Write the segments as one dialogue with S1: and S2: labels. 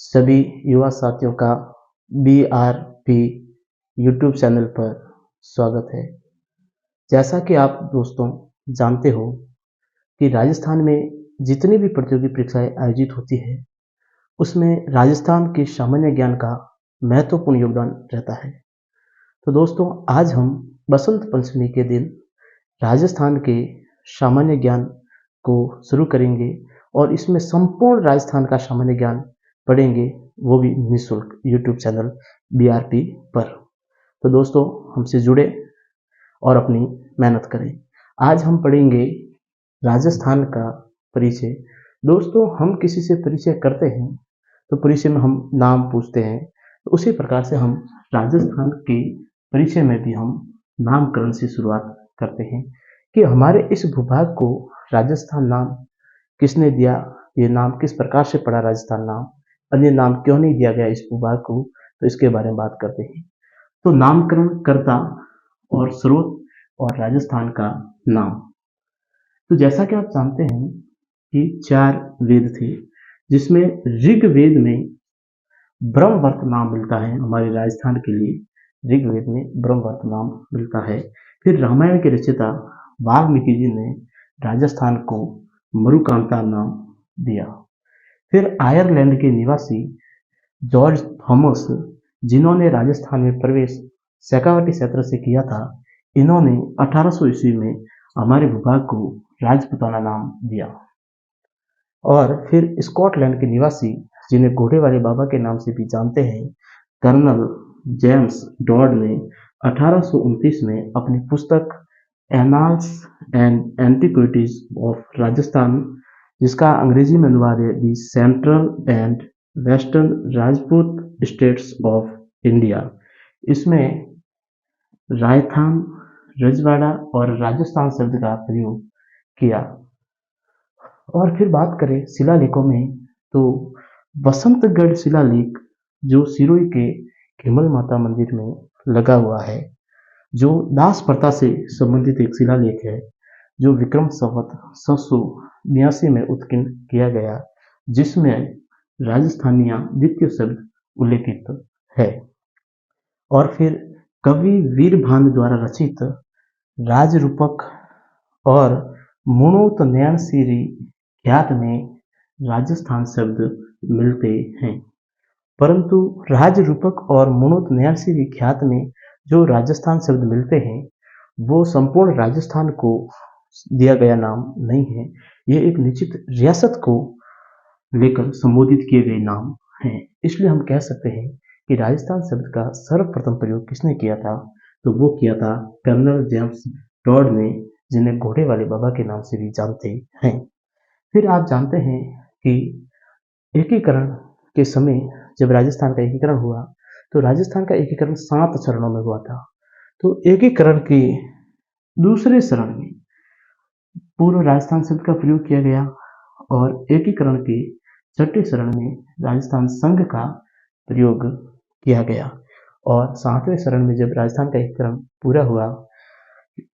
S1: सभी युवा साथियों का BRP यूट्यूब चैनल पर स्वागत है। जैसा कि आप दोस्तों जानते हो कि राजस्थान में जितनी भी प्रतियोगी परीक्षाएं आयोजित होती है, उसमें राजस्थान के सामान्य ज्ञान का महत्वपूर्ण योगदान रहता है। तो दोस्तों, आज हम बसंत पंचमी के दिन राजस्थान के सामान्य ज्ञान को शुरू करेंगे और इसमें संपूर्ण राजस्थान का सामान्य ज्ञान पढ़ेंगे, वो भी निःशुल्क यूट्यूब चैनल BRP पर। तो दोस्तों, हमसे जुड़े और अपनी मेहनत करें। आज हम पढ़ेंगे राजस्थान का परिचय। दोस्तों, हम किसी से परिचय करते हैं तो परिचय में हम नाम पूछते हैं, तो उसी प्रकार से हम राजस्थान के परिचय में भी हम नामकरण से शुरुआत करते हैं कि हमारे इस भूभाग को राजस्थान नाम किसने दिया, ये नाम किस प्रकार से पड़ा राजस्थान नाम, अन्य नाम क्यों नहीं दिया गया इस भूभाग को, तो इसके बारे में बात करते हैं। तो नामकरण कर्ता और स्रोत और राजस्थान का नाम। तो जैसा कि आप जानते हैं कि 4 वेद थे, जिसमें ऋग्वेद में ब्रह्मवर्त नाम मिलता है हमारे राजस्थान के लिए। ऋग्वेद में ब्रह्मवर्त नाम मिलता है। फिर रामायण के रचयिता वाल्मीकि जी ने राजस्थान को मरुकांता नाम दिया। फिर आयरलैंड के निवासी जॉर्ज थॉमस, जिन्होंने राजस्थान में प्रवेश शेखावटी क्षेत्र से किया था, इन्होंने 1800 ईस्वी में हमारे भूभाग को राजपूताना नाम दिया। और फिर स्कॉटलैंड के निवासी, जिन्हें घोड़े वाले बाबा के नाम से भी जानते हैं, कर्नल जेम्स डॉड ने 1829 में अपनी पुस्तक annals and antiquities of Rajasthan, जिसका अंग्रेजी में अनुवाद है the central and western Rajput states of India, इसमें राजस्थान, रजवाड़ा और राजस्थान शब्द का प्रयोग किया। और फिर बात करें शिलालेखों में, तो बसंतगढ़ शिलालेख जो सिरोही के खिमल माता मंदिर में लगा हुआ है, जो दास प्रथा से संबंधित एक शिलालेख है, जो विक्रम संवत 782 में उत्कीर्ण किया गया, जिसमें राजस्थानिया द्वितीय शब्द उल्लेखित है। और फिर कवि वीरभानु द्वारा रचित राजरूपक और मुणोत नयनसिरी ख्यात में राजस्थान शब्द मिलते हैं, परंतु राजरूपक और मुणोत नयनसिरी ख्यात में जो राजस्थान शब्द मिलते हैं, वो संपूर्ण राजस्थान को दिया गया नाम नहीं है। ये एक निश्चित रियासत को लेकर संबोधित किए गए नाम हैं। इसलिए हम कह सकते हैं कि राजस्थान शब्द का सर्वप्रथम प्रयोग किसने किया था, तो वो किया था कर्नल जेम्स टॉड ने, जिन्हें घोड़े वाले बाबा के नाम से भी जानते हैं। फिर आप जानते हैं कि एकीकरण के समय जब राजस्थान का एकीकरण हुआ, तो राजस्थान का एकीकरण 7 चरणों में हुआ था। तो एकीकरण के दूसरे चरण में पूर्व राजस्थान शब्द का प्रयोग किया गया और एकीकरण के छठे चरण में राजस्थान संघ का प्रयोग किया गया। और 7वें चरण में जब राजस्थान का एकीकरण पूरा हुआ,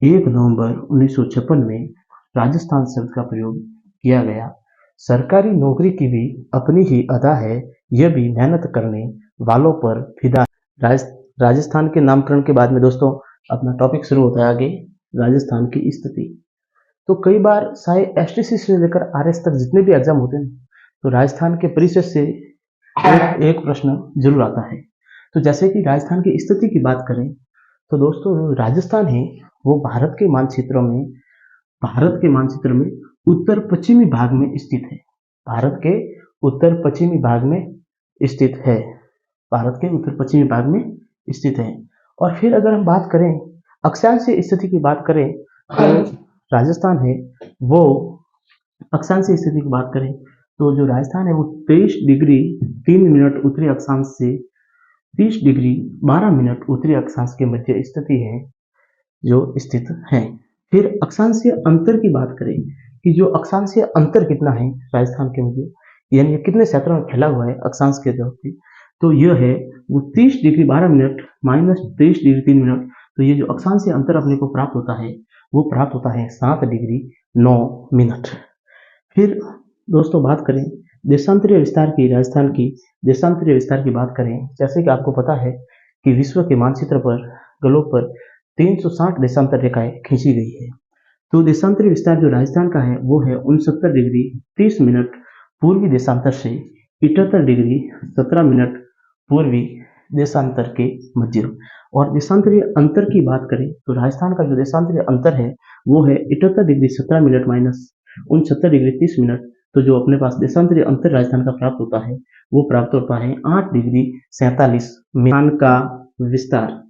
S1: 1 नवंबर 1956 में राजस्थान शब्द का प्रयोग किया गया। सरकारी नौकरी की भी अपनी ही अदा है, यह भी मेहनत करने वालों पर फिदा। राजस्थान के नामकरण के बाद में दोस्तों अपना टॉपिक शुरू होता है आगे, राजस्थान की स्थिति। तो कई बार चाहे STC से लेकर RS तक जितने भी एग्जाम होते हैं, तो राजस्थान के परिचय से एक प्रश्न जरूर आता है। तो जैसे कि राजस्थान की स्थिति की बात करें, तो दोस्तों राजस्थान है वो भारत के मानचित्र में उत्तर पश्चिमी भाग में स्थित है। भारत के उत्तर पश्चिमी भाग में स्थित है। और फिर अगर हम बात करें अक्षांशीय स्थिति की बात करें, तो राजस्थान है वो अक्षांशीय स्थिति की बात करें, तो जो राजस्थान है वो 23 डिग्री 3 मिनट उत्तरी अक्षांश से 30 डिग्री 12 मिनट उत्तरी अक्षांश के मध्य स्थिति है जो स्थित है। फिर अक्षांशीय अंतर की बात करें कि जो अक्षांशीय अंतर कितना है राजस्थान के मध्य, यानी कितने क्षेत्रों में फैला हुआ है अक्षांश के तौर पे, तो यह है वो 30 degree 12 minute minus 23 degree 3 minute. तो ये जो अक्षांशीय अंतर अपने को प्राप्त होता है, वो प्राप्त होता है 7 डिग्री 9 मिनट। फिर दोस्तों बात करें देशांतरीय विस्तार की, राजस्थान की देशांतरीय विस्तार की बात करें, जैसे कि आपको पता है कि विश्व के मानचित्र पर, ग्लोब पर 360 देशांतर रेखाएं खींची गई है। तो देशांतरीय विस्तार जो राजस्थान का है वो है 69 डिग्री 30 मिनट पूर्वी देशांतर से 78 डिग्री 17 मिनट पूर्वी देशांतर के मध्य। और देशांतरीय अंतर की बात करें तो राजस्थान का जो देशांतरीय अंतर है वो है 78 degree 17 minute minus 69 degree 30 minute. तो जो अपने पास देशांतरीय अंतर राजस्थान का प्राप्त होता है वो प्राप्त होता है 8 डिग्री 47 मिनट का विस्तार।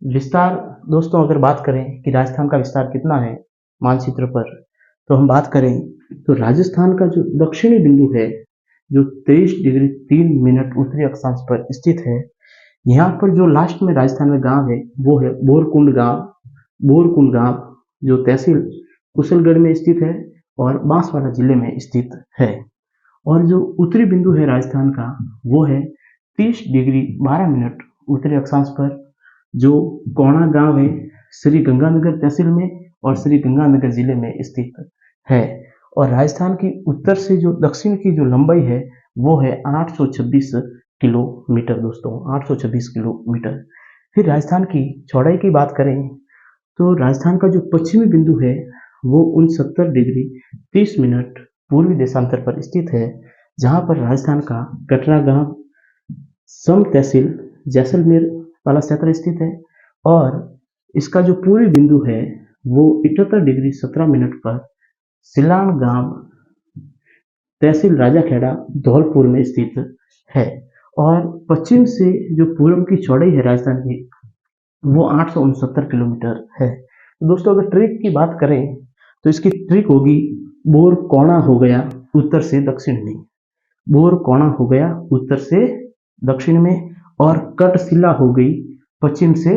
S1: विस्तार दोस्तों अगर बात करें कि राजस्थान का विस्तार कितना है मानचित्र पर, तो हम बात करें तो राजस्थान का जो दक्षिणी बिंदु है जो 23 डिग्री 3 मिनट उत्तरी अक्षांश पर स्थित है, यहाँ पर जो लास्ट में राजस्थान में गांव है वो है बोरकुंड गांव। बोरकुंड गांव जो तहसील कुशलगढ़ में स्थित है और बांसवाड़ा जिले में स्थित है। और जो उत्तरी बिंदु है राजस्थान का वो है 30 डिग्री 12 मिनट उत्तरी अक्षांश पर, जो कोणा गांव है श्री गंगानगर तहसील में और श्री गंगानगर जिले में स्थित है। और राजस्थान की उत्तर से जो दक्षिण की जो लंबाई है वो है 826 किलोमीटर दोस्तों, 826 किलोमीटर। फिर राजस्थान की चौड़ाई की बात करें तो राजस्थान का जो पश्चिमी बिंदु है वो 69 डिग्री 30 मिनट पूर्वी देशांतर पर स्थित है, जहां पर राजस्थान का कटरा गांव सम तहसील जैसलमेर वाला क्षेत्र स्थित है। और इसका जो पूर्वी बिंदु है वो 78 डिग्री 17 मिनट पर सिलान गांव तहसील राजाखेड़ा धौलपुर में स्थित है। और पश्चिम से जो पूर्व की चौड़ाई है राजस्थान की वो 869 किलोमीटर है। तो दोस्तों अगर ट्रिक की बात करें तो इसकी ट्रिक होगी बोरकोणा हो गया उत्तर से दक्षिण में, बोरकोणा हो गया उत्तर से दक्षिण में, और कटशिला हो गई पश्चिम से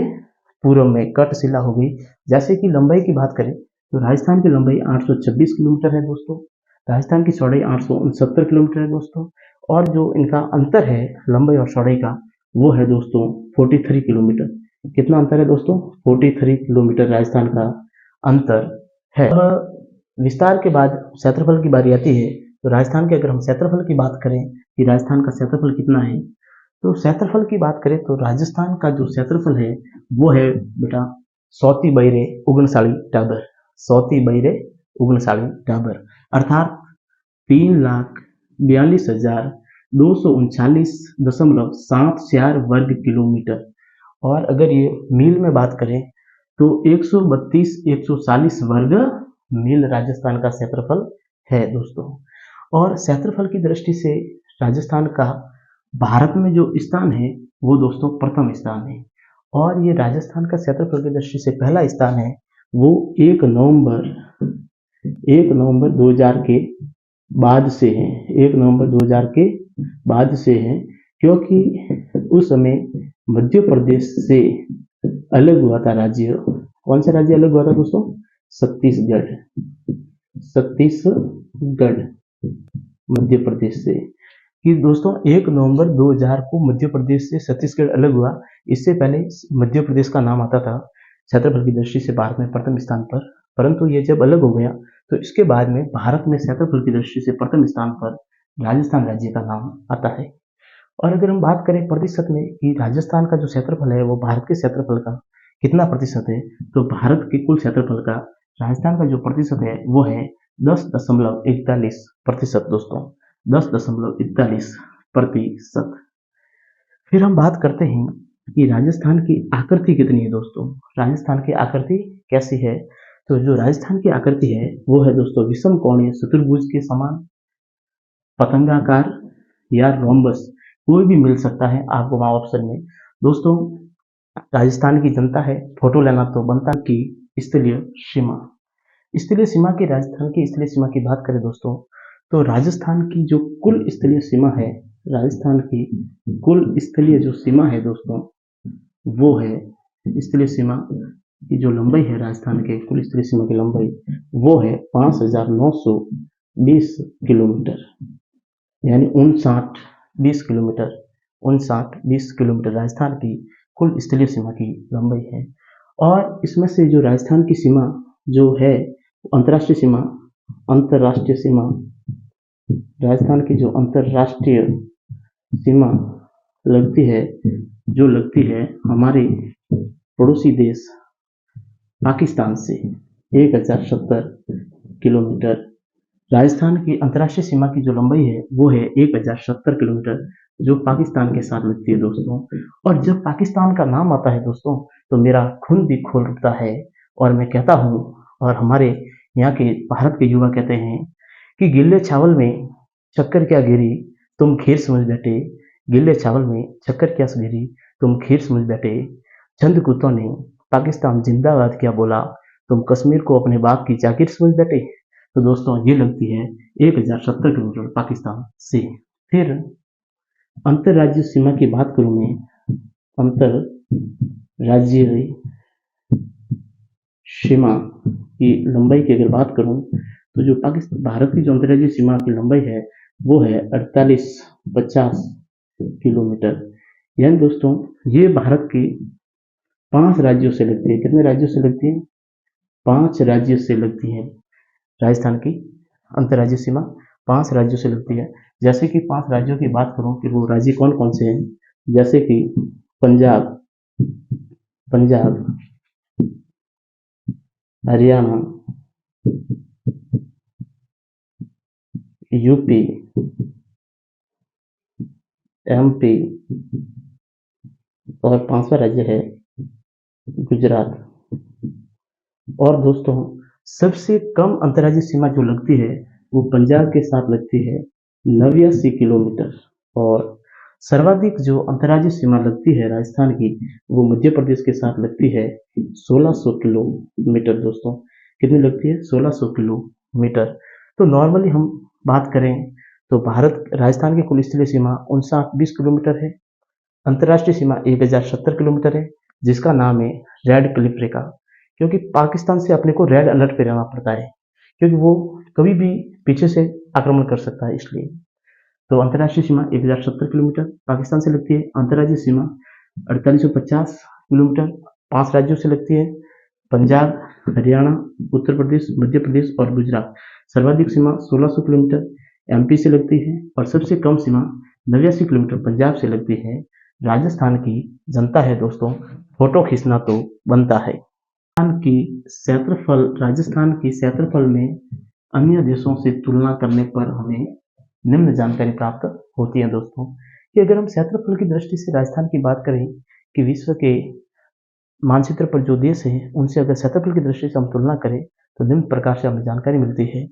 S1: पूर्व में, कटशिला हो गई। जैसे कि लंबाई की बात करें तो राजस्थान की लंबाई 826 किलोमीटर है दोस्तों, राजस्थान की चौड़ाई 869 किलोमीटर है दोस्तों, और जो इनका अंतर है लंबाई और चौड़ाई का वो है दोस्तों 43 किलोमीटर। कितना अंतर है दोस्तों? 43 किलोमीटर राजस्थान का अंतर है। अब विस्तार के बाद क्षेत्रफल की बारी आती है। तो राजस्थान के अगर हम क्षेत्रफल की बात करें कि राजस्थान का क्षेत्रफल कितना है, तो क्षेत्रफल की बात करें तो राजस्थान का जो क्षेत्रफल है वो है बेटा 100 बहिरे 59 टाबर, 100 बहिरे 59 टाबर, अर्थात 3,42,239.74 वर्ग किलोमीटर। और अगर ये मील में बात करें तो 140 वर्ग मील राजस्थान का क्षेत्रफल है दोस्तों। और क्षेत्रफल की दृष्टि से राजस्थान का भारत में जो स्थान है वो दोस्तों प्रथम स्थान है। और ये राजस्थान का क्षेत्रफल की दृष्टि से पहला स्थान है वो 1 नवंबर 2000 के बाद से है, 1 नवंबर 2000 के बाद से है, क्योंकि उस समय मध्य प्रदेश से अलग हुआ था राज्य। कौन सा राज्य अलग हुआ था दोस्तों? छत्तीसगढ़, छत्तीसगढ़ मध्य प्रदेश से। कि दोस्तों 1 नवंबर 2000 को मध्य प्रदेश से छत्तीसगढ़ अलग हुआ। इससे पहले मध्य प्रदेश का नाम आता था क्षेत्रफल की दृष्टि से भारत में प्रथम स्थान पर, परंतु ये जब अलग हो गया तो इसके बाद में भारत में क्षेत्रफल की दृष्टि से प्रथम स्थान पर राजस्थान राज्य का नाम आता है। और अगर हम बात करें प्रतिशत में कि राजस्थान का जो क्षेत्रफल है वो भारत के क्षेत्रफल का कितना प्रतिशत है, तो भारत के कुल क्षेत्रफल का राजस्थान का जो प्रतिशत है वो है 10.41% दोस्तों, 10.41%। फिर हम बात करते हैं कि राजस्थान की आकृति कितनी है दोस्तों। राजस्थान की आकृति कैसी है? तो जो राजस्थान की आकृति है वो है दोस्तों विषम कोणीय चतुर्भुज के समान, पतंगाकार या रोम्बस, कोई भी मिल सकता है आपको वहां ऑप्शन में। दोस्तों राजस्थान की जनता है, फोटो लेना तो बनता की स्थलीय सीमा। स्थलीय सीमा की, राजस्थान की स्थलीय सीमा की बात करें दोस्तों तो राजस्थान की जो कुल स्थलीय सीमा है, राजस्थान की कुल स्थलीय जो सीमा है दोस्तों वो है, स्थलीय सीमा की जो लंबाई है राजस्थान के कुल स्थलीय सीमा की लंबाई वो है 5,920 किलोमीटर, यानी 59-20 किलोमीटर, 59-20 किलोमीटर राजस्थान की कुल स्थलीय सीमा की लंबाई है। और इसमें से जो राजस्थान की सीमा जो है अंतर्राष्ट्रीय सीमा, अंतर्राष्ट्रीय सीमा राजस्थान की जो अंतर्राष्ट्रीय सीमा लगती है हमारे पड़ोसी देश पाकिस्तान से 1070 किलोमीटर। राजस्थान की अंतर्राष्ट्रीय सीमा की जो लंबाई है वो है 1070 किलोमीटर, जो पाकिस्तान के साथ लगती है दोस्तों। और जब पाकिस्तान का नाम आता है दोस्तों तो मेरा खून भी खौल उठता है और मैं कहता हूँ, और हमारे यहाँ के भारत के युवा कहते हैं कि गिल्ले चावल में शक्कर क्या गिरी तुम खीर समझ बैठे, गिल्ले चावल में शक्कर क्या गिरी तुम खीर समझ बैठे, चंद कुत्तों ने पाकिस्तान जिंदाबाद क्या बोला, तुम कश्मीर को अपने बाप की जागीर समझ बैठे। तो दोस्तों ये लगती है 1070 किलोमीटर पाकिस्तान से। फिर अंतर्राज्यीय सीमा की बात करूं मैं, अंतर्राज्यीय सीमा की लंबाई की अगर बात करूं तो जो पाकिस्तान भारत की जो अंतर्राज्यीय सीमा की लंबाई है वो है 4850 किलोमीटर। यानी दोस्तों ये भारत के 5 राज्यों से लगती है। कितने राज्यों से लगती है? 5 राज्यों से लगती है। राजस्थान की अंतर्राज्यीय सीमा 5 राज्यों से लगती है। जैसे कि 5 राज्यों की बात करूं कि वो राज्य कौन कौन से हैं, जैसे कि पंजाब, हरियाणा, यूपी, एमपी और 5वां राज्य है गुजरात। और दोस्तों सबसे कम अंतर्राज्यीय सीमा जो लगती है वो पंजाब के साथ लगती है 89 किलोमीटर। और सर्वाधिक जो अंतर्राज्यीय सीमा लगती है राजस्थान की वो मध्य प्रदेश के साथ लगती है 1600 किलोमीटर। दोस्तों कितनी लगती है? 1600 किलोमीटर। तो नॉर्मली हम बात करें तो भारत राजस्थान की कुल स्थलीय सीमा 5920 किलोमीटर है। अंतर्राष्ट्रीय सीमा 1070 किलोमीटर है, जिसका नाम है रेड क्लिफ रेखा, क्योंकि पाकिस्तान से अपने को रेड अलर्ट पे रहना पड़ता है, क्योंकि वो कभी भी पीछे से आक्रमण कर सकता है। इसलिए तो अंतर्राष्ट्रीय सीमा 1070 किलोमीटर पाकिस्तान से लगती है। अंतर्राज्यीय सीमा 4850 किलोमीटर 5 राज्यों से लगती है, पंजाब, हरियाणा, उत्तर प्रदेश, मध्य प्रदेश और गुजरात। सर्वाधिक सीमा 1600 किलोमीटर एमपी से लगती है और सबसे कम सीमा 89 किलोमीटर पंजाब से लगती है। राजस्थान की जनता है दोस्तों, फोटो खींचना तो बनता है। राजस्थान की क्षेत्रफल में अन्य देशों से तुलना करने पर हमें निम्न जानकारी प्राप्त होती है दोस्तों, कि अगर हम क्षेत्रफल की दृष्टि से राजस्थान की बात करें कि विश्व के मानचित्र पर जो देश है उनसे अगर क्षेत्रफल की दृष्टि से हम तुलना करें तो निम्न प्रकार से हमें जानकारी मिलती है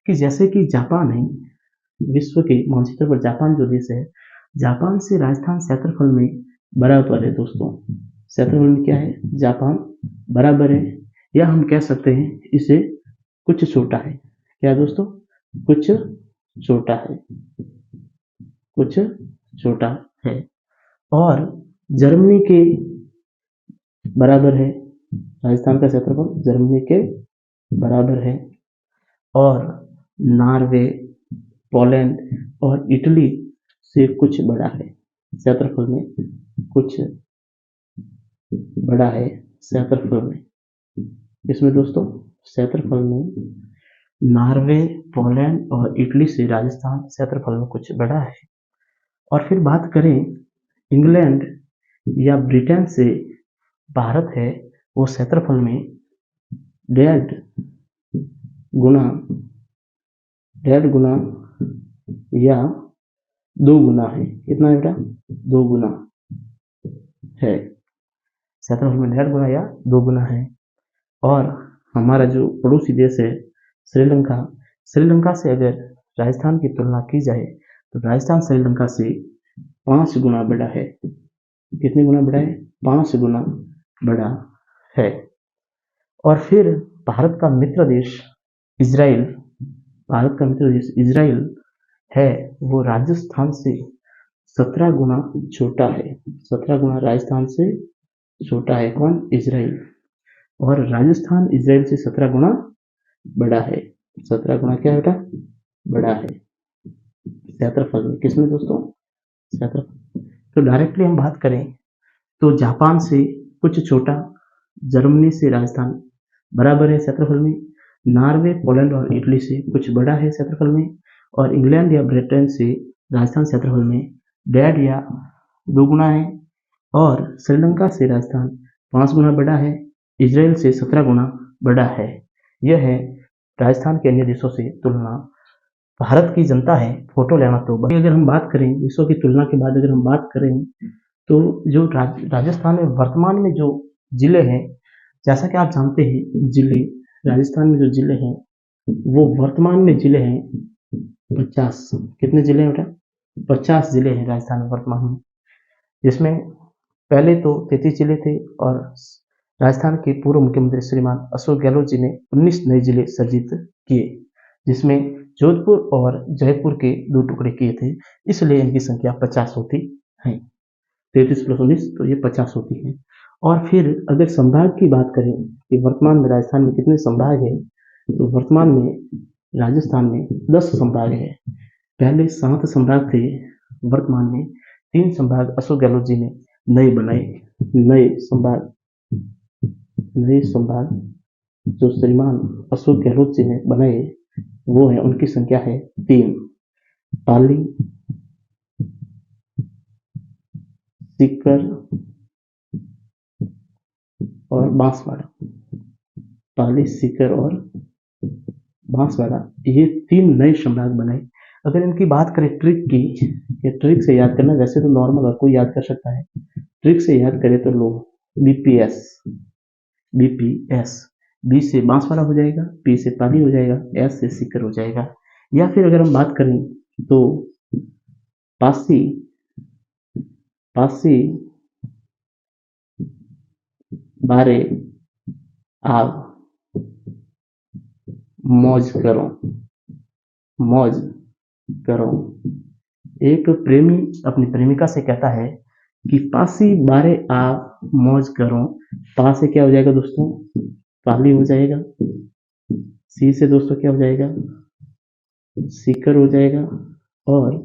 S1: कि जैसे कि जापान है, विश्व के मानचित्र पर जापान जो देश है, जापान से राजस्थान क्षेत्रफल में बराबर है दोस्तों। क्षेत्रफल में क्या है? जापान बराबर है, या हम कह सकते हैं इसे कुछ छोटा है। क्या दोस्तों? कुछ छोटा है, कुछ छोटा है। और जर्मनी के बराबर है, राजस्थान का क्षेत्रफल जर्मनी के बराबर है। और नॉर्वे, पोलैंड और इटली से कुछ बड़ा है, क्षेत्रफल में कुछ बड़ा है क्षेत्रफल में। इसमें दोस्तों क्षेत्रफल में नॉर्वे, पोलैंड और इटली से राजस्थान क्षेत्रफल में कुछ बड़ा है। और फिर बात करें इंग्लैंड या ब्रिटेन से भारत है, वो क्षेत्रफल में 1.5 गुना या 2 गुना है। कितना है बेटा? 2 गुना है, क्षेत्रफल में 1.5 गुना या 2 गुना है। और हमारा जो पड़ोसी देश है श्रीलंका से अगर राजस्थान की तुलना की जाए तो राजस्थान श्रीलंका से 5 गुना बड़ा है। कितने गुना बड़ा है? 5 गुना बड़ा है। और फिर भारत का मित्र देश इजराइल है, वो राजस्थान से 17 गुना छोटा है। 17 गुना राजस्थान से छोटा है। कौन? इजराइल। और राजस्थान इजराइल से 17 गुना बड़ा है। 17 गुना क्या बेटा? बड़ा है क्षेत्रफल में। किसमें दोस्तों? क्षेत्रफल। तो डायरेक्टली हम बात करें तो जापान से कुछ छोटा, जर्मनी से राजस्थान बराबर है क्षेत्रफल में, नॉर्वे, पोलैंड और इटली से कुछ बड़ा है क्षेत्रफल में, और इंग्लैंड या ब्रिटेन से राजस्थान क्षेत्रफल में 1.5 या 2 गुना है, और श्रीलंका से राजस्थान 5 गुना बड़ा है, इजराइल से 17 गुना बड़ा है। यह है राजस्थान के अन्य देशों से तुलना। भारत की जनता है, फोटो लेना तो बाकी। अगर हम बात करें देशों की तुलना के बाद, अगर हम बात करें तो जो राजस्थान में वर्तमान में जो जिले हैं, जैसा कि आप जानते हैं जिले, राजस्थान में जो जिले हैं वो वर्तमान में जिले हैं 50। कितने जिले हैं बेटा? 50 जिले हैं राजस्थान में वर्तमान में, जिसमें पहले तो 33 जिले थे, और राजस्थान के पूर्व मुख्यमंत्री श्रीमान अशोक गहलोत जी ने 19 नए जिले सर्जित किए, जिसमें जोधपुर और जयपुर के 2 टुकड़े किए थे, इसलिए इनकी संख्या 50 होती है। 33 + 19 तो ये 50 होती है। और फिर अगर संभाग की बात करें कि वर्तमान में राजस्थान में कितने संभाग हैं, तो वर्तमान में राजस्थान में 10 संभाग है। पहले 7 संभाग थे, वर्तमान में 3 संभाग अशोक गहलोत जी ने नए बनाए। नए संभाग जो श्रीमान अशोक गहलोत जी ने बनाए वो है, उनकी संख्या है 3। पाली, सीकर और बांसवाड़ा। पाली, सीकर और बांसवाड़ा, ये 3 नए संभाग बनाए। अगर इनकी बात करें ट्रिक की, ये ट्रिक से याद करना, वैसे तो नॉर्मल हर कोई याद कर सकता है, ट्रिक से याद करें तो लो बीपीएस। बी से बांसवाड़ा हो जाएगा, पी से पाली हो जाएगा, एस से सीकर हो जाएगा। या फिर अगर हम बात करें तो पासी, बारे, आग, मौज करो। एक प्रेमी अपनी प्रेमिका से कहता है कि पासी बारे आग मौज करो। पा से क्या हो जाएगा दोस्तों? पाली हो जाएगा। सी से दोस्तों क्या हो जाएगा? सीकर हो जाएगा। और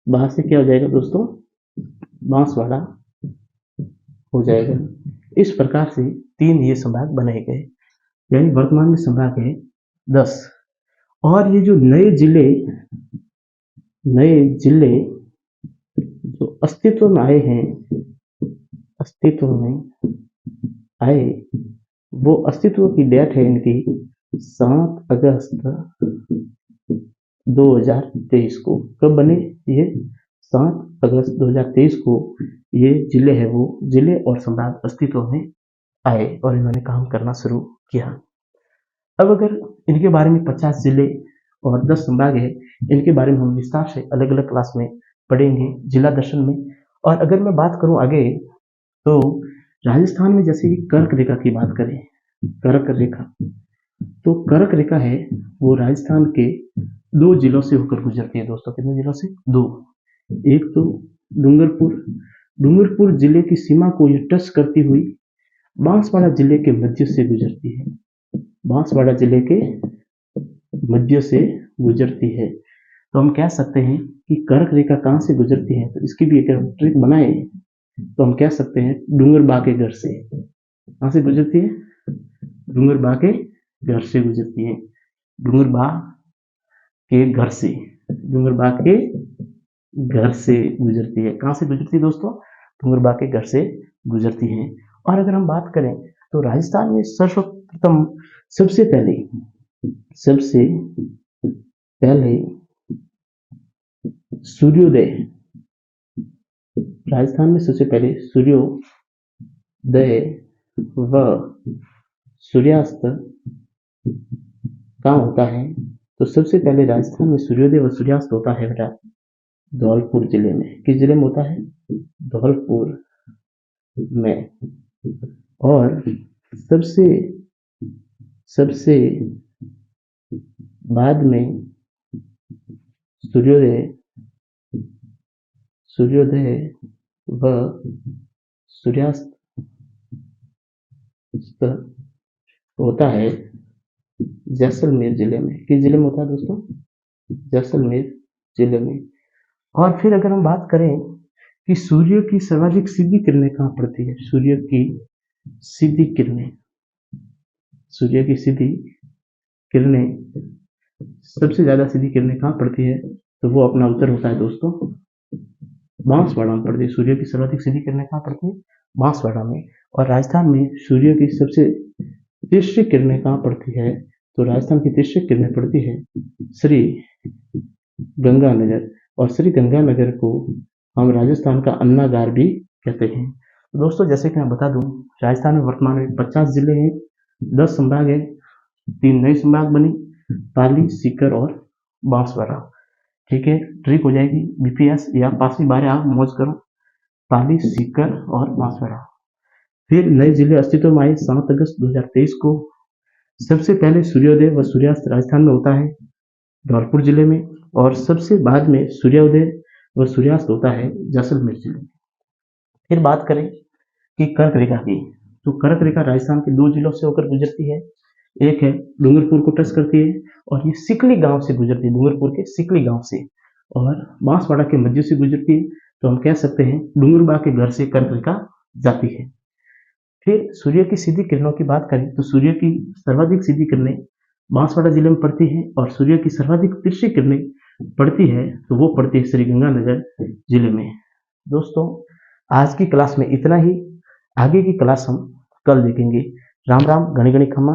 S1: बा से क्या हो जाएगा दोस्तों? बांसवाड़ा हो जाएगा। इस प्रकार से 3 ये संभाग बनाए गए, यानी वर्तमान में संभाग है 10। और ये जो नए जिले जो अस्तित्व में आए, वो अस्तित्व की डेट है इनकी 7 अगस्त 2023 को। कब बने ये? 7 अगस्त 2023 को ये जिले है, वो जिले और संभाग अस्तित्व में आए और इन्होंने काम करना शुरू किया। अब अगर इनके बारे में 50 जिले और 10 संभाग है, इनके बारे में हम विस्तार से अलग अलग क्लास में पढ़ेंगे जिला दर्शन में। और अगर मैं बात करूं आगे, तो राजस्थान में जैसे कि कर्क रेखा की बात करें, कर्क रेखा, तो कर्क रेखा है वो राजस्थान के 2 जिलों से होकर गुजरती है दोस्तों। कितने जिलों से? 2। एक तो डूंगरपुर जिले की सीमा को ये टच करती हुई बांसवाड़ा जिले के मध्य से गुजरती है। बांसवाड़ा जिले के मध्य से गुजरती है। तो हम कह सकते हैं कि कर्क रेखा कहाँ से गुजरती है, तो इसकी भी अगर ट्रिक बनाए तो हम कह सकते हैं डूंगरबा के घर से। कहाँ से गुजरती है? डूंगरबा के घर से गुजरती है। डूंगरबा के घर से गुजरती है। कहाँ से गुजरती है दोस्तों? डूंगरबा के घर से गुजरती है। और अगर हम बात करें तो राजस्थान में सर्वप्रथम सबसे पहले सूर्योदय, राजस्थान में सबसे पहले सूर्योदय व सूर्यास्त कहाँ होता है? तो सबसे पहले राजस्थान में सूर्योदय व सूर्यास्त होता है बेटा धौलपुर जिले में। किस जिले में होता है? धौलपुर में। और सबसे बाद में सूर्योदय व सूर्यास्त होता है जैसलमेर जिले में। किस जिले में होता है दोस्तों? जैसलमेर जिले में। और फिर अगर हम बात करें कि सूर्य की सर्वाधिक सीधी किरणें कहाँ पड़ती है? सूर्य की सीधी किरणें सबसे ज़्यादा सीधी किरणें कहाँ पड़ती है, तो वो अपना उत्तर होता है दोस्तों बांसवाड़ा में पड़ती है। सूर्य की सर्वाधिक सीधी किरणें कहाँ पड़ती है, बांसवाड़ा में। और राजस्थान में सूर्य की सबसे तीव्र किरणें कहाँ पड़ती है, तो राजस्थान की तीव्र किरणें पड़ती है श्री गंगानगर। और श्री गंगानगर को हम राजस्थान का अन्नागार भी कहते हैं। तो दोस्तों जैसे कि मैं बता दूं, राजस्थान में वर्तमान में 50 जिले हैं, 10 संभाग है, 3 नए संभाग बनी, पाली, सीकर और बांसवाड़ा। ठीक है, ट्रिक हो जाएगी बीपीएस या पासवी बारे आप मौज करो, पाली, सीकर और बांसवाड़ा। फिर नए जिले अस्तित्व में आए 7 अगस्त 2023 को। सबसे पहले सूर्योदय व सूर्यास्त राजस्थान में होता है धौलपुर जिले में, और सबसे बाद में सूर्योदय व सूर्यास्त होता है जैसलमेर जिले में। फिर बात करें कि कर्क रेखा की, तो कर्क रेखा राजस्थान के 2 जिलों से होकर गुजरती है। एक है डूंगरपुर को टच करती है, और ये सिकली गांव से गुजरती है, डूंगरपुर के सिकली गांव से, और बांसवाड़ा के मध्य से गुजरती है। तो हम कह सकते हैं डूंगरबा के घर से कर्क रेखा जाती है। फिर सूर्य की सीधी किरणों की बात करें तो सूर्य की सर्वाधिक सीधी किरणें बांसवाड़ा जिले में पड़ती है, और सूर्य की सर्वाधिक तिरछी किरणें पड़ती है तो वो पड़ती है श्रीगंगानगर जिले में। दोस्तों आज की क्लास में इतना ही, आगे की क्लास हम कल देखेंगे। राम राम, घनी घनी खम्मा।